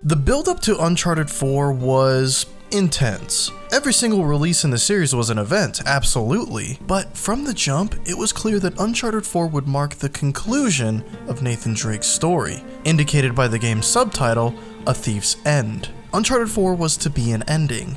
The build-up to Uncharted 4 was intense. Every single release in the series was an event, absolutely, but from the jump, it was clear that Uncharted 4 would mark the conclusion of Nathan Drake's story, indicated by the game's subtitle, A Thief's End. Uncharted 4 was to be an ending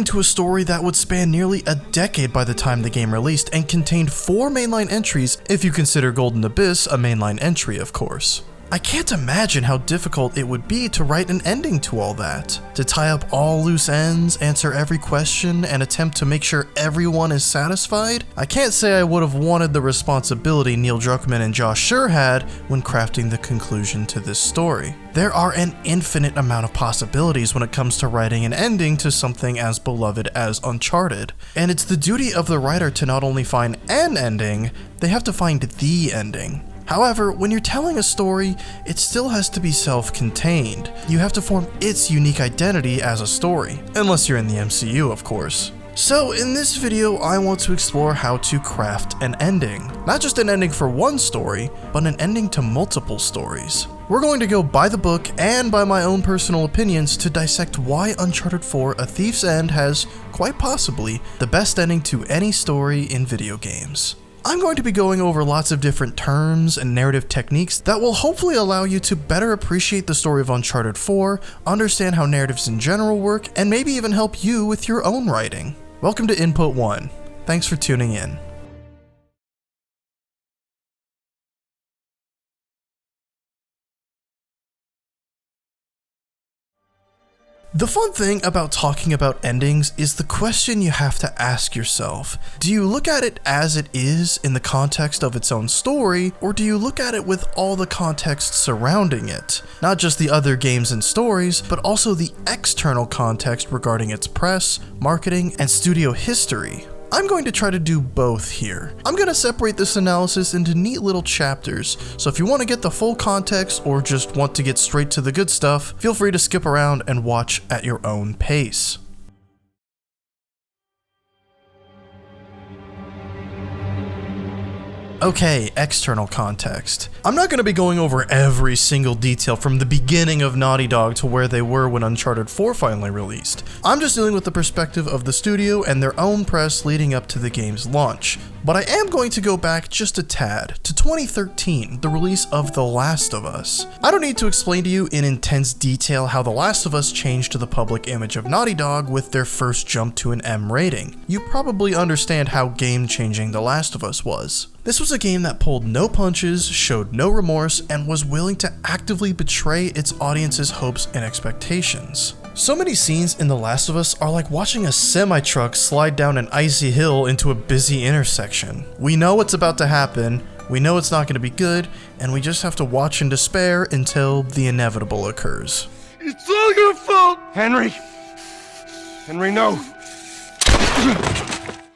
to a story that would span nearly a decade by the time the game released and contained 4 mainline entries, if you consider Golden Abyss a mainline entry, of course. I can't imagine how difficult it would be to write an ending to all that. To tie up all loose ends, answer every question, and attempt to make sure everyone is satisfied? I can't say I would have wanted the responsibility Neil Druckmann and Josh Scherr had when crafting the conclusion to this story. There are an infinite amount of possibilities when it comes to writing an ending to something as beloved as Uncharted, and it's the duty of the writer to not only find an ending, they have to find the ending. However, when you're telling a story, it still has to be self-contained. You have to form its unique identity as a story, unless you're in the MCU, of course. So in this video, I want to explore how to craft an ending. Not just an ending for one story, but an ending to multiple stories. We're going to go by the book and by my own personal opinions to dissect why Uncharted 4: A Thief's End has, quite possibly, the best ending to any story in video games. I'm going to be going over lots of different terms and narrative techniques that will hopefully allow you to better appreciate the story of Uncharted 4, understand how narratives in general work, and maybe even help you with your own writing. Welcome to Input 1. Thanks for tuning in. The fun thing about talking about endings is the question you have to ask yourself. Do you look at it as it is in the context of its own story, or do you look at it with all the context surrounding it? Not just the other games and stories, but also the external context regarding its press, marketing, and studio history. I'm going to try to do both here. I'm going to separate this analysis into neat little chapters, so if you want to get the full context or just want to get straight to the good stuff, feel free to skip around and watch at your own pace. Okay, external context. I'm not going to be going over every single detail from the beginning of Naughty Dog to where they were when Uncharted 4 finally released. I'm just dealing with the perspective of the studio and their own press leading up to the game's launch. But I am going to go back just a tad, to 2013, the release of The Last of Us. I don't need to explain to you in intense detail how The Last of Us changed to the public image of Naughty Dog with their first jump to an M rating. You probably understand how game-changing The Last of Us was. This was a game that pulled no punches, showed no remorse, and was willing to actively betray its audience's hopes and expectations. So many scenes in The Last of Us are like watching a semi-truck slide down an icy hill into a busy intersection. We know what's about to happen, we know it's not going to be good, and we just have to watch in despair until the inevitable occurs. It's all your fault! Henry, no.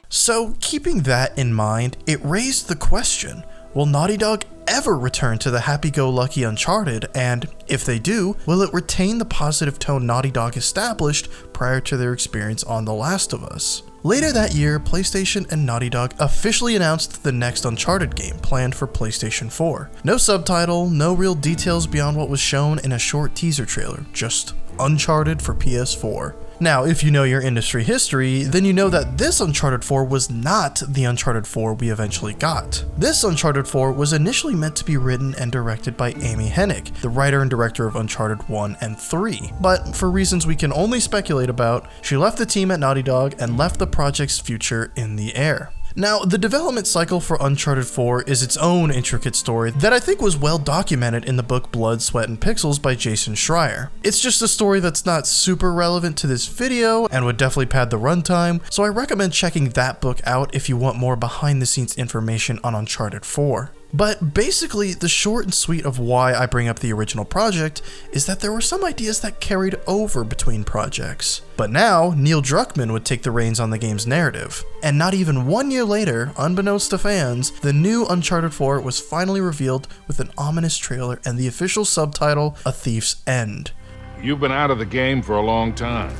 So, keeping that in mind, it raised the question, will Naughty Dog ever return to the happy-go-lucky Uncharted, and if they do, will it retain the positive tone Naughty Dog established prior to their experience on The Last of Us? Later that year, PlayStation and Naughty Dog officially announced the next Uncharted game, planned for PlayStation 4. No subtitle, no real details beyond what was shown in a short teaser trailer, just Uncharted for PS4. Now, if you know your industry history, then you know that this Uncharted 4 was not the Uncharted 4 we eventually got. This Uncharted 4 was initially meant to be written and directed by Amy Hennig, the writer and director of Uncharted 1 and 3. But for reasons we can only speculate about, she left the team at Naughty Dog and left the project's future in the air. Now, the development cycle for Uncharted 4 is its own intricate story that I think was well documented in the book Blood, Sweat, and Pixels by Jason Schreier. It's just a story that's not super relevant to this video and would definitely pad the runtime, so I recommend checking that book out if you want more behind-the-scenes information on Uncharted 4. But basically, the short and sweet of why I bring up the original project is that there were some ideas that carried over between projects. But now, Neil Druckmann would take the reins on the game's narrative. And not even 1 year later, unbeknownst to fans, the new Uncharted 4 was finally revealed with an ominous trailer and the official subtitle, A Thief's End. You've been out of the game for a long time.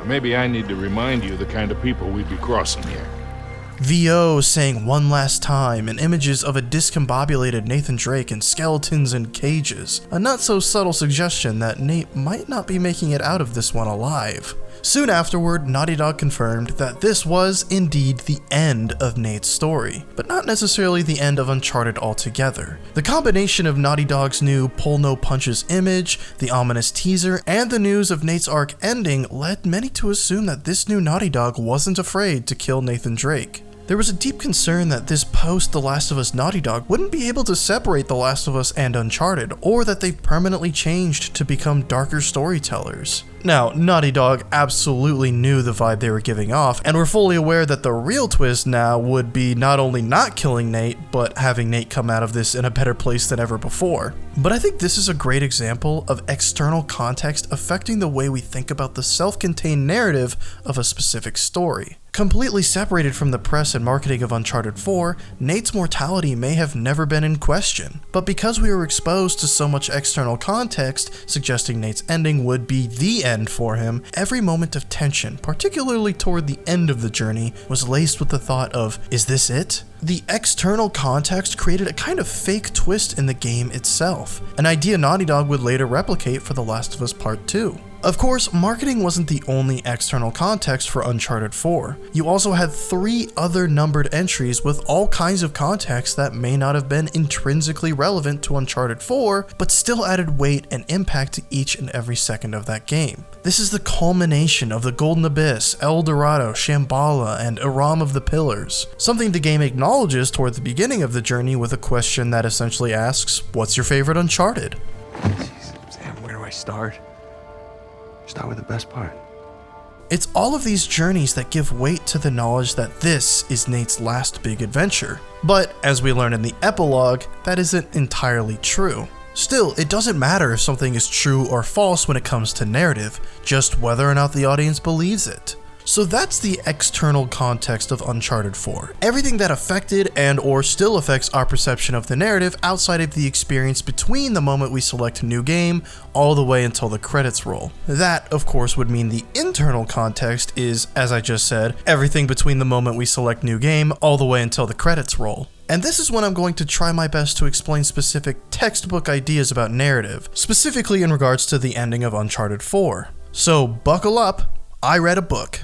Or maybe I need to remind you the kind of people we'd be crossing here. VO saying "one last time" and images of a discombobulated Nathan Drake and skeletons in cages. A not so subtle suggestion that Nate might not be making it out of this one alive. Soon afterward, Naughty Dog confirmed that this was indeed the end of Nate's story, but not necessarily the end of Uncharted altogether. The combination of Naughty Dog's new Pull No Punches image, the ominous teaser, and the news of Nate's arc ending led many to assume that this new Naughty Dog wasn't afraid to kill Nathan Drake. There was a deep concern that this post-The Last of Us Naughty Dog wouldn't be able to separate The Last of Us and Uncharted, or that they've permanently changed to become darker storytellers. Now, Naughty Dog absolutely knew the vibe they were giving off, and were fully aware that the real twist now would be not only not killing Nate, but having Nate come out of this in a better place than ever before. But I think this is a great example of external context affecting the way we think about the self-contained narrative of a specific story. Completely separated from the press and marketing of Uncharted 4, Nate's mortality may have never been in question, but because we were exposed to so much external context suggesting Nate's ending would be the end for him, every moment of tension, particularly toward the end of the journey, was laced with the thought of, is this it? The external context created a kind of fake twist in the game itself, an idea Naughty Dog would later replicate for The Last of Us Part 2. Of course, marketing wasn't the only external context for Uncharted 4. You also had 3 other numbered entries with all kinds of context that may not have been intrinsically relevant to Uncharted 4, but still added weight and impact to each and every second of that game. This is the culmination of the Golden Abyss, El Dorado, Shambhala, and Aram of the Pillars, something the game acknowledges toward the beginning of the journey with a question that essentially asks, what's your favorite Uncharted? Jeez, Sam, where do I start? Start with the best part. It's all of these journeys that give weight to the knowledge that this is Nate's last big adventure. But, as we learn in the epilogue, that isn't entirely true. Still, it doesn't matter if something is true or false when it comes to narrative, just whether or not the audience believes it. So that's the external context of Uncharted 4. Everything that affected and or still affects our perception of the narrative outside of the experience between the moment we select a new game all the way until the credits roll. That, of course, would mean the internal context is, as I just said, everything between the moment we select new game all the way until the credits roll. And this is when I'm going to try my best to explain specific textbook ideas about narrative, specifically in regards to the ending of Uncharted 4. So buckle up, I read a book.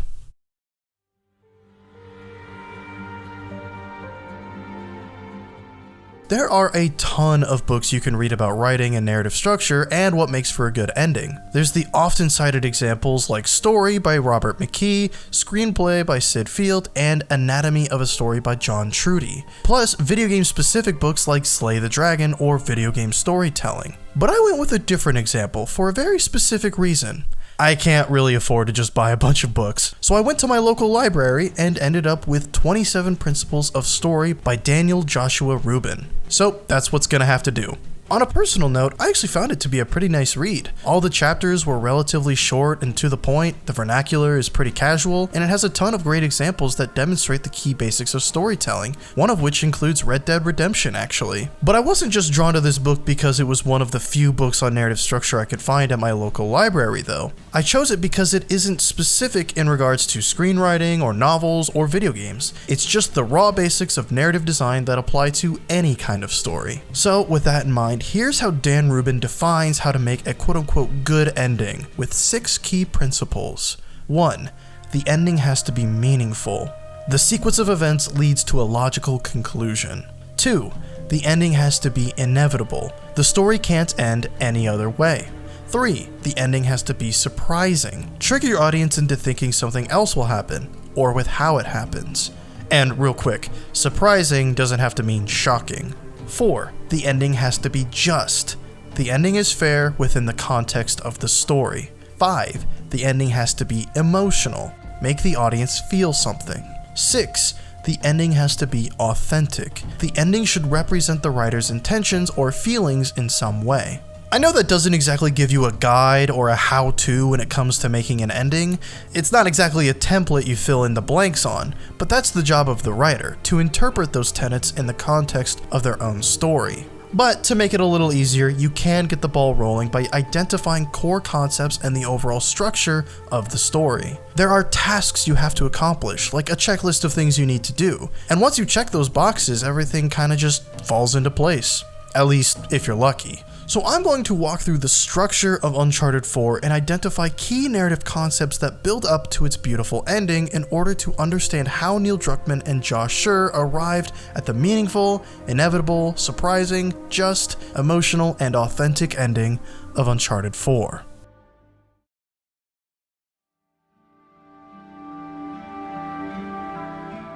There are a ton of books you can read about writing and narrative structure and what makes for a good ending. There's the often cited examples like Story by Robert McKee, Screenplay by Sid Field, and Anatomy of a Story by John Trudy. Plus, video game specific books like Slay the Dragon or Video Game Storytelling. But I went with a different example for a very specific reason. I can't really afford to just buy a bunch of books, so I went to my local library and ended up with 27 Principles of Story by Daniel Joshua Rubin. So that's what's gonna have to do. On a personal note, I actually found it to be a pretty nice read. All the chapters were relatively short and to the point, the vernacular is pretty casual, and it has a ton of great examples that demonstrate the key basics of storytelling, one of which includes Red Dead Redemption actually. But I wasn't just drawn to this book because it was one of the few books on narrative structure I could find at my local library though. I chose it because it isn't specific in regards to screenwriting or novels or video games. It's just the raw basics of narrative design that apply to any kind of story. So with that in mind, here's how Dan Rubin defines how to make a quote-unquote good ending with 6 key principles. 1. The ending has to be meaningful. The sequence of events leads to a logical conclusion. 2. The ending has to be inevitable. The story can't end any other way. 3. The ending has to be surprising. Trick your audience into thinking something else will happen, or with how it happens. And real quick, surprising doesn't have to mean shocking. 4. The ending has to be just. The ending is fair within the context of the story. 5. The ending has to be emotional. Make the audience feel something. 6. The ending has to be authentic. The ending should represent the writer's intentions or feelings in some way. I know that doesn't exactly give you a guide or a how-to when it comes to making an ending. It's not exactly a template you fill in the blanks on, but that's the job of the writer, to interpret those tenets in the context of their own story. But to make it a little easier, you can get the ball rolling by identifying core concepts and the overall structure of the story. There are tasks you have to accomplish, like a checklist of things you need to do, and once you check those boxes, everything kinda just falls into place. At least, if you're lucky. So I'm going to walk through the structure of Uncharted 4 and identify key narrative concepts that build up to its beautiful ending in order to understand how Neil Druckmann and Josh Scherr arrived at the meaningful, inevitable, surprising, just, emotional, and authentic ending of Uncharted 4.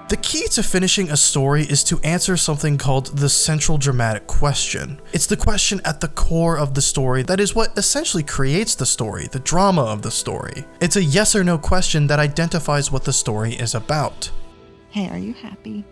The key to finishing a story is to answer something called the central dramatic question. It's the question at the core of the story that is what essentially creates the story, the drama of the story. It's a yes or no question that identifies what the story is about. Hey, are you happy?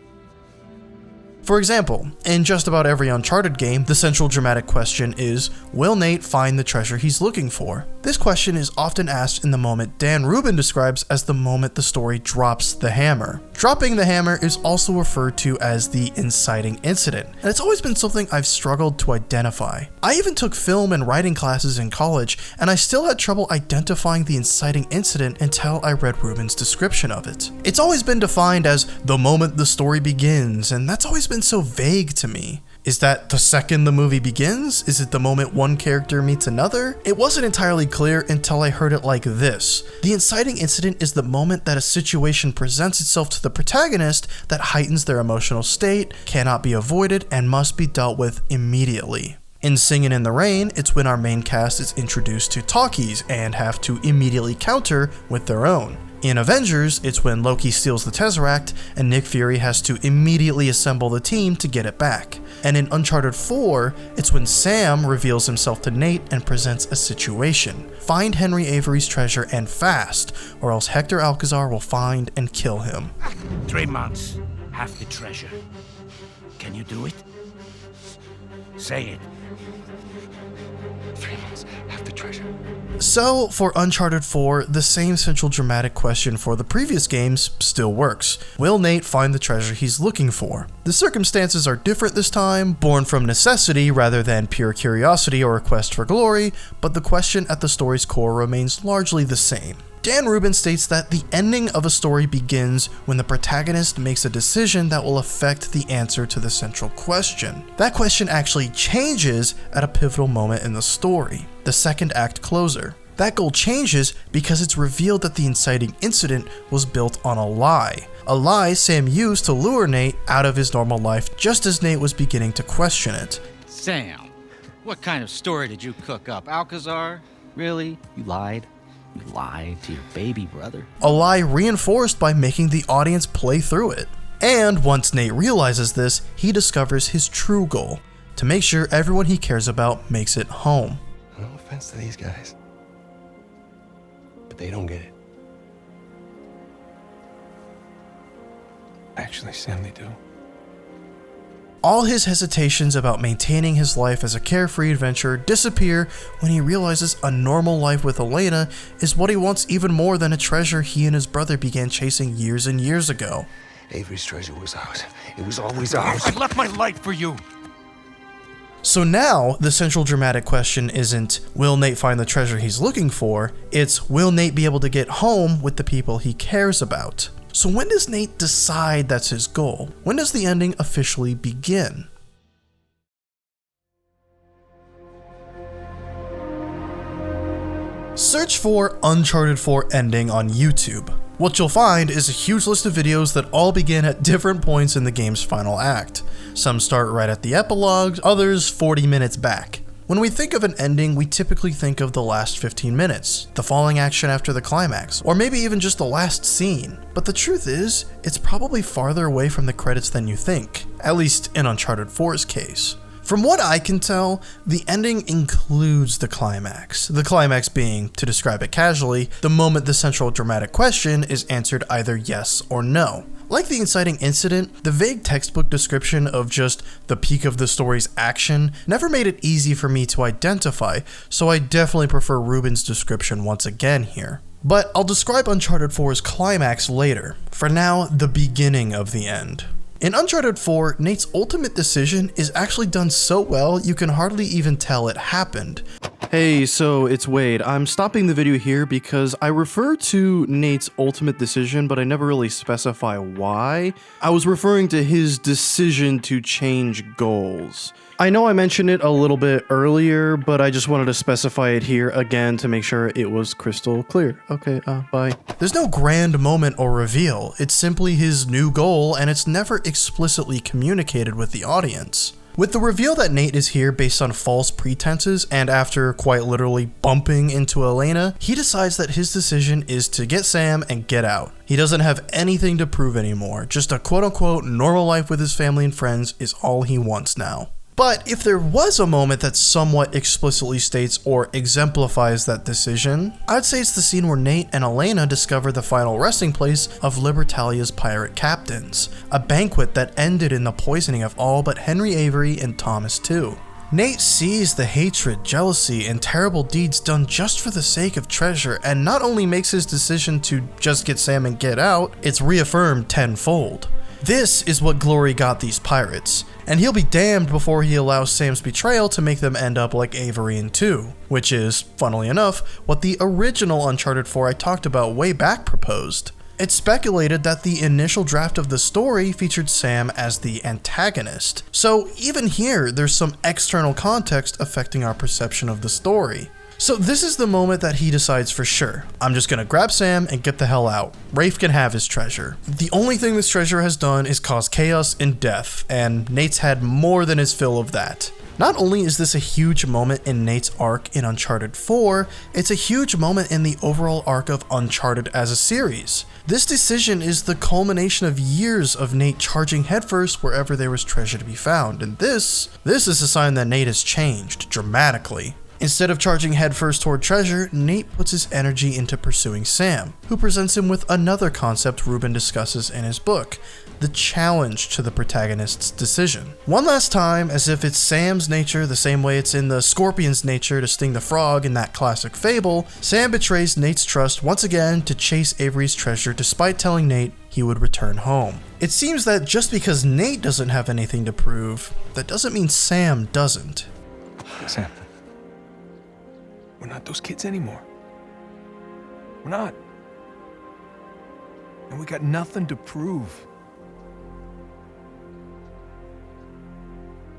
For example, in just about every Uncharted game, the central dramatic question is, will Nate find the treasure he's looking for? This question is often asked in the moment Dan Rubin describes as the moment the story drops the hammer. Dropping the hammer is also referred to as the inciting incident, and it's always been something I've struggled to identify. I even took film and writing classes in college, and I still had trouble identifying the inciting incident until I read Rubin's description of it. It's always been defined as the moment the story begins, and that's always been so vague to me. Is that the second the movie begins? Is it the moment one character meets another? It wasn't entirely clear until I heard it like this. The inciting incident is the moment that a situation presents itself to the protagonist that heightens their emotional state, cannot be avoided, and must be dealt with immediately. In Singin' in the Rain, it's when our main cast is introduced to talkies and have to immediately counter with their own. In Avengers, it's when Loki steals the Tesseract and Nick Fury has to immediately assemble the team to get it back. And in Uncharted 4, it's when Sam reveals himself to Nate and presents a situation. Find Henry Avery's treasure and fast, or else Hector Alcazar will find and kill him. 3 months, half the treasure. Can you do it? Say it. 3 months, half the treasure. So, for Uncharted 4, the same central dramatic question for the previous games still works. Will Nate find the treasure he's looking for? The circumstances are different this time, born from necessity rather than pure curiosity or a quest for glory, but the question at the story's core remains largely the same. Dan Rubin states that the ending of a story begins when the protagonist makes a decision that will affect the answer to the central question. That question actually changes at a pivotal moment in the story, the second act closer. That goal changes because it's revealed that the inciting incident was built on a lie Sam used to lure Nate out of his normal life just as Nate was beginning to question it. Sam, what kind of story did you cook up? Alcazar? Really? You lied? You lied to your baby brother? A lie reinforced by making the audience play through it. And once Nate realizes this, he discovers his true goal, to make sure everyone he cares about makes it home. No offense to these guys, but they don't get it. Actually, Sam, they do. All his hesitations about maintaining his life as a carefree adventurer disappear when he realizes a normal life with Elena is what he wants even more than a treasure he and his brother began chasing years and years ago. Avery's treasure was ours. It was always ours. I left my life for you. So now, the central dramatic question isn't, will Nate find the treasure he's looking for? It's, will Nate be able to get home with the people he cares about? So when does Nate decide that's his goal? When does the ending officially begin? Search for Uncharted 4 ending on YouTube. What you'll find is a huge list of videos that all begin at different points in the game's final act. Some start right at the epilogue, others 40 minutes back. When we think of an ending, we typically think of the last 15 minutes, the falling action after the climax, or maybe even just the last scene. But the truth is, it's probably farther away from the credits than you think, at least in Uncharted 4's case. From what I can tell, the ending includes the climax being, to describe it casually, the moment the central dramatic question is answered either yes or no. Like the inciting incident, the vague textbook description of just the peak of the story's action never made it easy for me to identify, so I definitely prefer Rubin's description once again here. But I'll describe Uncharted 4's climax later. For now, the beginning of the end. In Uncharted 4, Nate's ultimate decision is actually done so well you can hardly even tell it happened. Hey, so it's Wade. I'm stopping the video here because I refer to Nate's ultimate decision, but I never really specify why. I was referring to his decision to change goals. I know I mentioned it a little bit earlier, but I just wanted to specify it here again to make sure it was crystal clear. Okay, bye. There's no grand moment or reveal. It's simply his new goal, and it's never explicitly communicated with the audience. With the reveal that Nate is here based on false pretenses, and after quite literally bumping into Elena, he decides that his decision is to get Sam and get out. He doesn't have anything to prove anymore, just a quote-unquote normal life with his family and friends is all he wants now. But if there was a moment that somewhat explicitly states or exemplifies that decision, I'd say it's the scene where Nate and Elena discover the final resting place of Libertalia's pirate captains, a banquet that ended in the poisoning of all but Henry Avery and Thomas too. Nate sees the hatred, jealousy, and terrible deeds done just for the sake of treasure, and not only makes his decision to just get Sam and get out, it's reaffirmed tenfold. This is what glory got these pirates, and he'll be damned before he allows Sam's betrayal to make them end up like Avery in 2, which is, funnily enough, what the original Uncharted 4 I talked about way back proposed. It's speculated that the initial draft of the story featured Sam as the antagonist, so even here there's some external context affecting our perception of the story. So this is the moment that he decides for sure, I'm just gonna grab Sam and get the hell out. Rafe can have his treasure. The only thing this treasure has done is cause chaos and death, and Nate's had more than his fill of that. Not only is this a huge moment in Nate's arc in Uncharted 4, it's a huge moment in the overall arc of Uncharted as a series. This decision is the culmination of years of Nate charging headfirst wherever there was treasure to be found, and this is a sign that Nate has changed dramatically. Instead of charging headfirst toward treasure, Nate puts his energy into pursuing Sam, who presents him with another concept Ruben discusses in his book, the challenge to the protagonist's decision. One last time, as if it's Sam's nature the same way it's in the scorpion's nature to sting the frog in that classic fable, Sam betrays Nate's trust once again to chase Avery's treasure despite telling Nate he would return home. It seems that just because Nate doesn't have anything to prove, that doesn't mean Sam doesn't. Sam. We're not those kids anymore. We're not. And we got nothing to prove.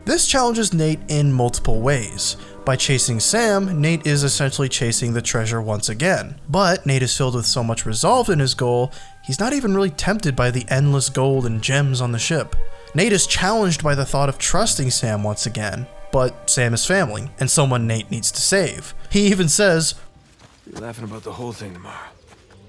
This challenges Nate in multiple ways. By chasing Sam, Nate is essentially chasing the treasure once again. But Nate is filled with so much resolve in his goal, he's not even really tempted by the endless gold and gems on the ship. Nate is challenged by the thought of trusting Sam once again. But Sam is family, and someone Nate needs to save. He even says, You're laughing about the whole thing tomorrow.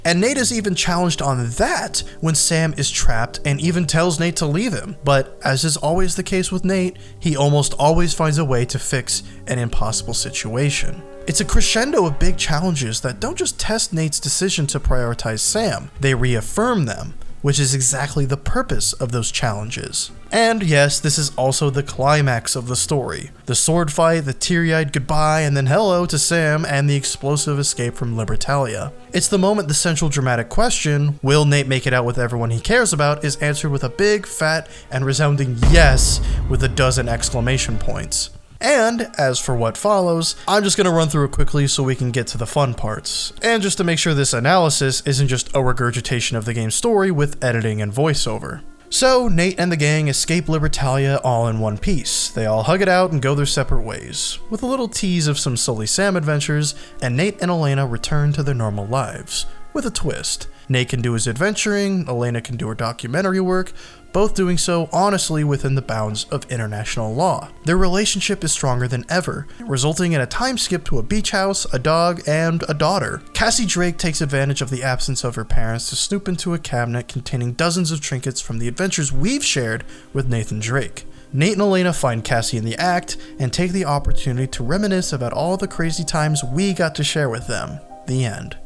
and Nate is even challenged on that when Sam is trapped and even tells Nate to leave him. But as is always the case with Nate, he almost always finds a way to fix an impossible situation. It's a crescendo of big challenges that don't just test Nate's decision to prioritize Sam, they reaffirm them, which is exactly the purpose of those challenges. And yes, this is also the climax of the story. The sword fight, the teary-eyed goodbye, and then hello to Sam, and the explosive escape from Libertalia. It's the moment the central dramatic question, will Nate make it out with everyone he cares about, is answered with a big, fat, and resounding yes with a dozen exclamation points. And as for what follows, I'm just going to run through it quickly so we can get to the fun parts. And just to make sure this analysis isn't just a regurgitation of the game's story with editing and voiceover. So, Nate and the gang escape Libertalia all in one piece. They all hug it out and go their separate ways, with a little tease of some Sully Sam adventures, and Nate and Elena return to their normal lives, with a twist. Nate can do his adventuring, Elena can do her documentary work, both doing so honestly within the bounds of international law. Their relationship is stronger than ever, resulting in a time skip to a beach house, a dog, and a daughter. Cassie Drake takes advantage of the absence of her parents to snoop into a cabinet containing dozens of trinkets from the adventures we've shared with Nathan Drake. Nate and Elena find Cassie in the act and take the opportunity to reminisce about all the crazy times we got to share with them. The end.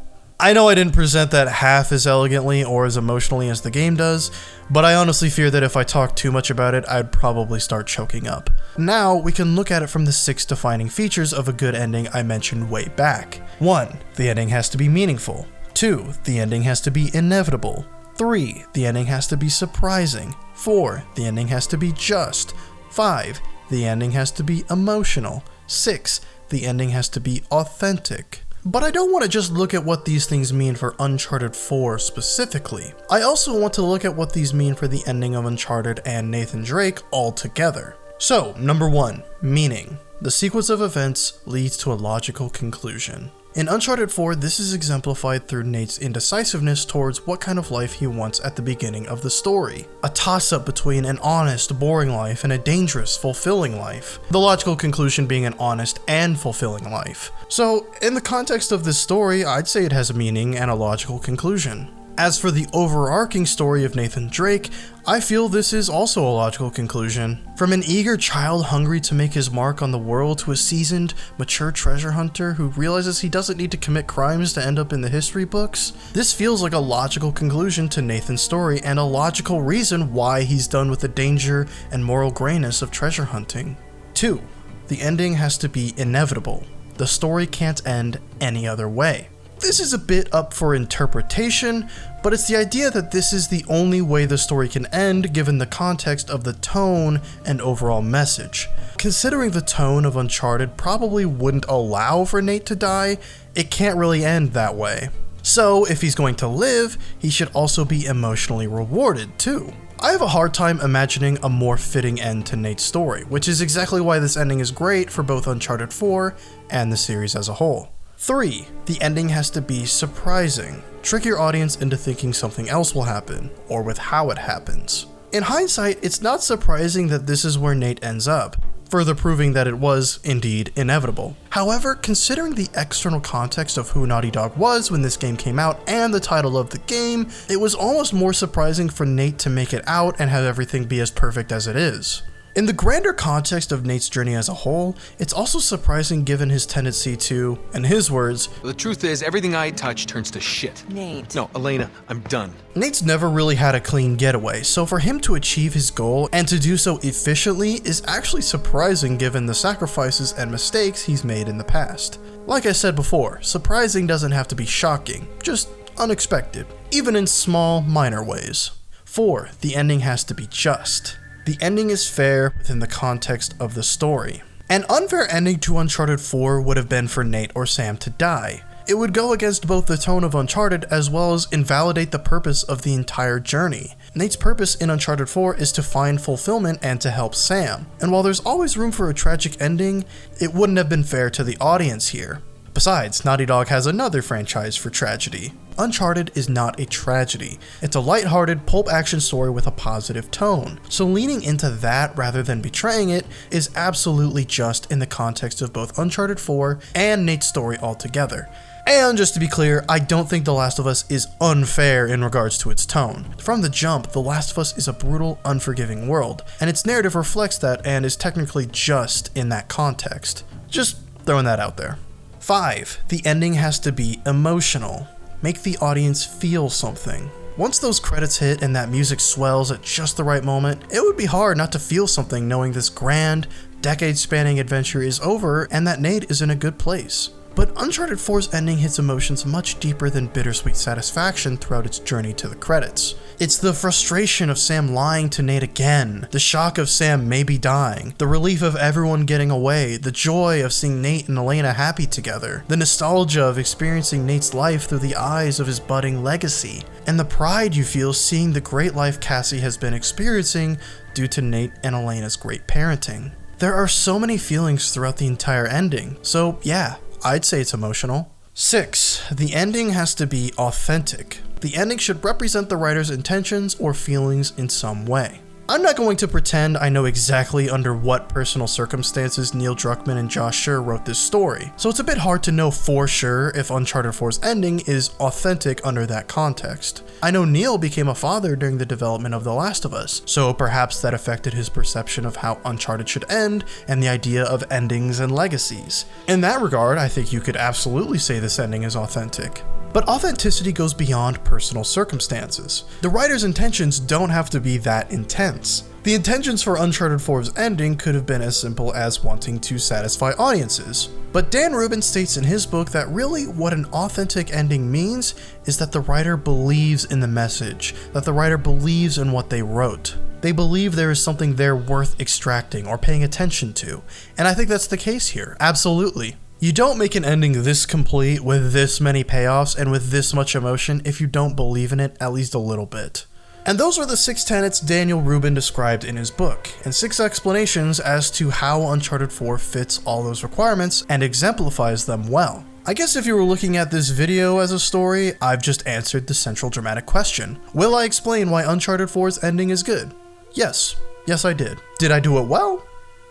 I know I didn't present that half as elegantly or as emotionally as the game does, but I honestly fear that if I talk too much about it, I'd probably start choking up. Now, we can look at it from the 6 defining features of a good ending I mentioned way back. 1. The ending has to be meaningful. 2. The ending has to be inevitable. 3. The ending has to be surprising. 4. The ending has to be just. 5. The ending has to be emotional. 6. The ending has to be authentic. But I don't want to just look at what these things mean for Uncharted 4 specifically. I also want to look at what these mean for the ending of Uncharted and Nathan Drake altogether. So, number 1, meaning. The sequence of events leads to a logical conclusion. In Uncharted 4, this is exemplified through Nate's indecisiveness towards what kind of life he wants at the beginning of the story. A toss-up between an honest, boring life and a dangerous, fulfilling life. The logical conclusion being an honest and fulfilling life. So, in the context of this story, I'd say it has a meaning and a logical conclusion. As for the overarching story of Nathan Drake, I feel this is also a logical conclusion. From an eager child hungry to make his mark on the world to a seasoned, mature treasure hunter who realizes he doesn't need to commit crimes to end up in the history books, this feels like a logical conclusion to Nathan's story and a logical reason why he's done with the danger and moral grayness of treasure hunting. 2. The ending has to be inevitable. The story can't end any other way. This is a bit up for interpretation, but it's the idea that this is the only way the story can end given the context of the tone and overall message. Considering the tone of Uncharted probably wouldn't allow for Nate to die, it can't really end that way. So if he's going to live, he should also be emotionally rewarded too. I have a hard time imagining a more fitting end to Nate's story, which is exactly why this ending is great for both Uncharted 4 and the series as a whole. 3. The ending has to be surprising. Trick your audience into thinking something else will happen, or with how it happens. In hindsight, it's not surprising that this is where Nate ends up, further proving that it was, indeed, inevitable. However, considering the external context of who Naughty Dog was when this game came out and the title of the game, it was almost more surprising for Nate to make it out and have everything be as perfect as it is. In the grander context of Nate's journey as a whole, it's also surprising given his tendency to, in his words, The truth is, everything I touch turns to shit. Nate. No, Elena, I'm done. Nate's never really had a clean getaway, so for him to achieve his goal and to do so efficiently is actually surprising given the sacrifices and mistakes he's made in the past. Like I said before, surprising doesn't have to be shocking, just unexpected, even in small, minor ways. 4. The ending has to be just. The ending is fair within the context of the story. An unfair ending to Uncharted 4 would have been for Nate or Sam to die. It would go against both the tone of Uncharted as well as invalidate the purpose of the entire journey. Nate's purpose in Uncharted 4 is to find fulfillment and to help Sam, and while there's always room for a tragic ending, it wouldn't have been fair to the audience here. Besides, Naughty Dog has another franchise for tragedy. Uncharted is not a tragedy. It's a lighthearted pulp action story with a positive tone. So leaning into that rather than betraying it is absolutely just in the context of both Uncharted 4 and Nate's story altogether. And just to be clear, I don't think The Last of Us is unfair in regards to its tone. From the jump, The Last of Us is a brutal, unforgiving world, and its narrative reflects that and is technically just in that context. Just throwing that out there. 5. The ending has to be emotional. Make the audience feel something. Once those credits hit and that music swells at just the right moment, it would be hard not to feel something knowing this grand, decade-spanning adventure is over and that Nate is in a good place. But Uncharted 4's ending hits emotions much deeper than bittersweet satisfaction throughout its journey to the credits. It's the frustration of Sam lying to Nate again, the shock of Sam maybe dying, the relief of everyone getting away, the joy of seeing Nate and Elena happy together, the nostalgia of experiencing Nate's life through the eyes of his budding legacy, and the pride you feel seeing the great life Cassie has been experiencing due to Nate and Elena's great parenting. There are so many feelings throughout the entire ending, so yeah, I'd say it's emotional. 6. The ending has to be authentic. The ending should represent the writer's intentions or feelings in some way. I'm not going to pretend I know exactly under what personal circumstances Neil Druckmann and Josh Scherr wrote this story, so it's a bit hard to know for sure if Uncharted 4's ending is authentic under that context. I know Neil became a father during the development of The Last of Us, so perhaps that affected his perception of how Uncharted should end and the idea of endings and legacies. In that regard, I think you could absolutely say this ending is authentic. But authenticity goes beyond personal circumstances. The writer's intentions don't have to be that intense. The intentions for Uncharted 4's ending could have been as simple as wanting to satisfy audiences. But Dan Rubin states in his book that really what an authentic ending means is that the writer believes in the message, that the writer believes in what they wrote. They believe there is something there worth extracting or paying attention to, and I think that's the case here, absolutely. You don't make an ending this complete with this many payoffs and with this much emotion if you don't believe in it at least a little bit. And those are the 6 tenets Daniel Rubin described in his book, and 6 explanations as to how Uncharted 4 fits all those requirements and exemplifies them well. I guess if you were looking at this video as a story, I've just answered the central dramatic question. Will I explain why Uncharted 4's ending is good? Yes. Yes, I did. Did I do it well?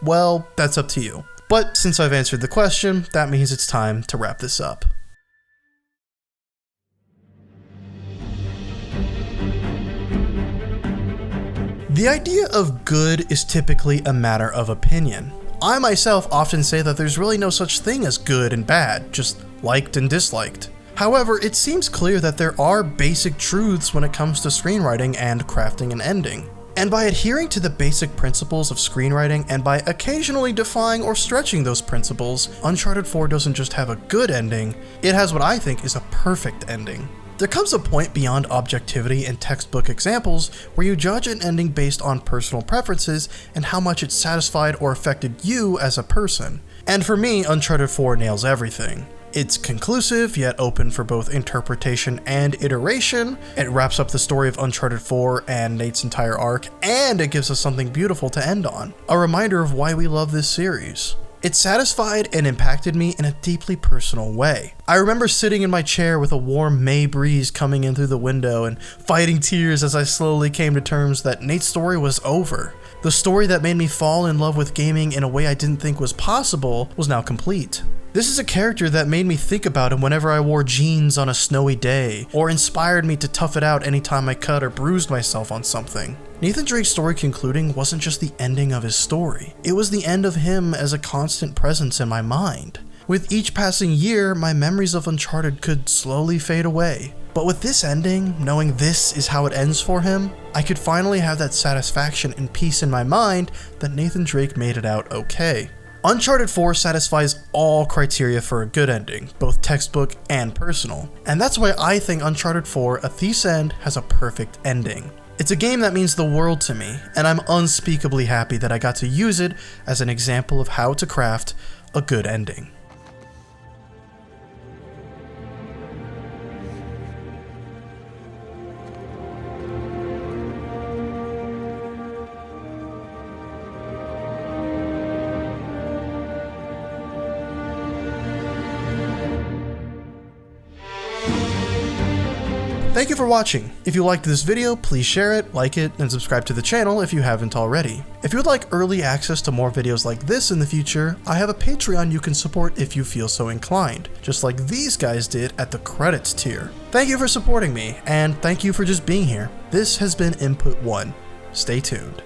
Well, that's up to you. But since I've answered the question, that means it's time to wrap this up. The idea of good is typically a matter of opinion. I myself often say that there's really no such thing as good and bad, just liked and disliked. However, it seems clear that there are basic truths when it comes to screenwriting and crafting an ending. And by adhering to the basic principles of screenwriting and by occasionally defying or stretching those principles, Uncharted 4 doesn't just have a good ending, it has what I think is a perfect ending. There comes a point beyond objectivity and textbook examples where you judge an ending based on personal preferences and how much it satisfied or affected you as a person. And for me, Uncharted 4 nails everything. It's conclusive, yet open for both interpretation and iteration. It wraps up the story of Uncharted 4 and Nate's entire arc, and it gives us something beautiful to end on. A reminder of why we love this series. It satisfied and impacted me in a deeply personal way. I remember sitting in my chair with a warm May breeze coming in through the window and fighting tears as I slowly came to terms that Nate's story was over. The story that made me fall in love with gaming in a way I didn't think was possible was now complete. This is a character that made me think about him whenever I wore jeans on a snowy day, or inspired me to tough it out anytime I cut or bruised myself on something. Nathan Drake's story concluding wasn't just the ending of his story, it was the end of him as a constant presence in my mind. With each passing year, my memories of Uncharted could slowly fade away. But with this ending, knowing this is how it ends for him, I could finally have that satisfaction and peace in my mind that Nathan Drake made it out okay. Uncharted 4 satisfies all criteria for a good ending, both textbook and personal. And that's why I think Uncharted 4: A Thief's End has a perfect ending. It's a game that means the world to me, and I'm unspeakably happy that I got to use it as an example of how to craft a good ending. Thank you for watching. If you liked this video, please share it, like it, and subscribe to the channel if you haven't already. If you would like early access to more videos like this in the future, I have a Patreon you can support if you feel so inclined, just like these guys did at the credits tier. Thank you for supporting me, and thank you for just being here. This has been Input 1. Stay tuned.